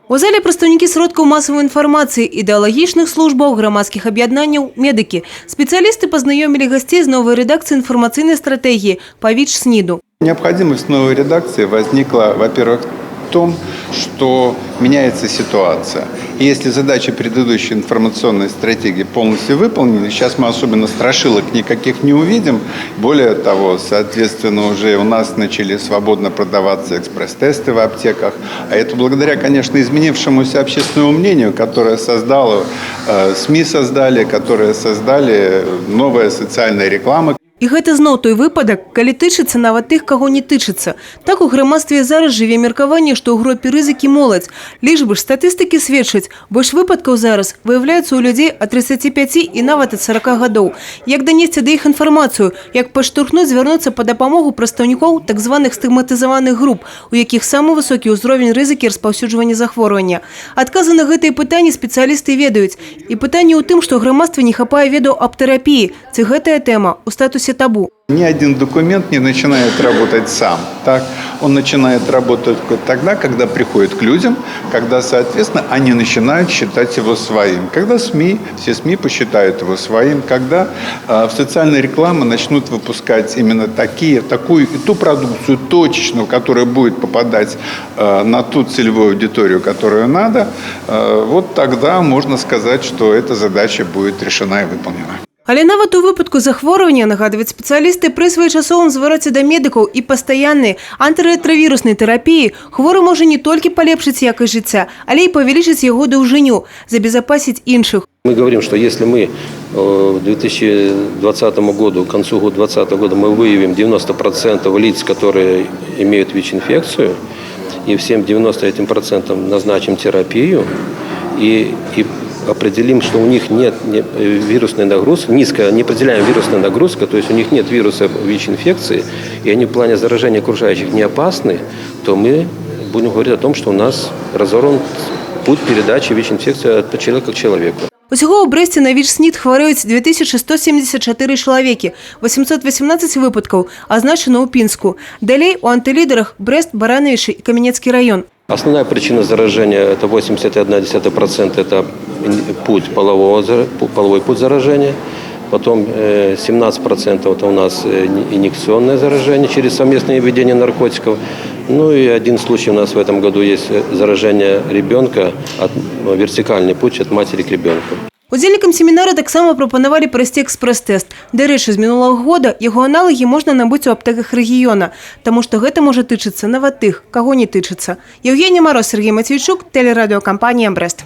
У залі прадстаўнікі сродкаў масавай інфармацыі, ідэалагічных службаў, грамадскіх аб'яднанняў, медыкі. Спецыялісты пазнаёмілі гасцей з новой редакцией информационной стратегии по ВИЧ-СНИДу. Необходимость новой редакции возникла, во-первых, в том, что меняется ситуация. И если задачи предыдущей информационной стратегии полностью выполнены, сейчас мы особенно страшилок никаких не увидим. Более того, соответственно, уже у нас начали свободно продаваться экспресс-тесты в аптеках. А это благодаря, конечно, изменившемуся общественному мнению, которое создало, СМИ создали, которые создали новая социальная реклама. І гэта зноў той выпадак, калі тычыцца нават тых, каго не тычыцца. Так у грамадстве зараз жыве меркаванне, што ў групе рызыкі моладзь. Лічбы ж статыстыкі сведчаць, больш выпадкаў зараз выяўляюцца ў людзей ад 35 і нават ад 40 гадоў. Як данесці да іх інфармацыю, як падштурхнуць звярнуцца па дапамогу прадстаўнікоў так званых стыгматызаваных груп, у якіх самы высокі ўзровень рызыкі распаўсюджвання захворвання. Адказы на гэтыя пытанні спецыялісты ведаюць. І пытанне ў тым, што грамадстве не хапае ведаў аб тэрапіі, ці гэтая тэма ў статусе табу. Ни один документ не начинает работать сам. Так? Он начинает работать тогда, когда приходит к людям, когда, соответственно, они начинают считать его своим. Когда все СМИ посчитают его своим, когда в социальной рекламе начнут выпускать именно такую и ту продукцию точечную, которая будет попадать на ту целевую аудиторию, которую надо, вот тогда можно сказать, что эта задача будет решена и выполнена. Але нават у выпадку захворвання, нагадваюць спецыялісты, пры своечасовым звароце да медыкаў і пастаяннай антыретравіруснай тэрапіі хворы можа не толькі палепшыць якасць жыцця, але і павялічыць яго даўжыню, забезапасіць іншых. Мы говорим, что если мы к 2020 году, к концу 2020 года мы выявим 90% лиц, которые имеют ВИЧ-инфекцию, и всем 90% назначим терапию, и определим, что у них нет вирусной нагрузки, не определяем вирусную нагрузку, то есть у них нет вируса ВИЧ-инфекции, и они в плане заражения окружающих не опасны, то мы будем говорить о том, что у нас разорван путь передачи ВИЧ-инфекции от человека к человеку. Усього у Брэсце на ВИЧ-СНИД хварэюць 2174 чалавекі, 818 выпадкаў азначана ў Пінску. Далей у антылідарах Брэст, Барановичы і Каменецкі раён. Основная причина заражения – это 81,1% это половой путь заражения. Потом 17% это у нас инъекционное заражение через совместное введение наркотиков. Ну и один случай у нас в этом году есть заражение ребенка, вертикальный путь от матери к ребенку. Удзельнікам семінара таксама прапанавалі прайсці экспрэс-тэст. Дарэчы, з минулого года яго аналагі можна набыць у аптэках рэгіёна, таму што гэта можа тычыцца нават тых, каго не тычыцца. Евгения Мороз, Сергей Матвейчук, телерадиокомпания «Брест».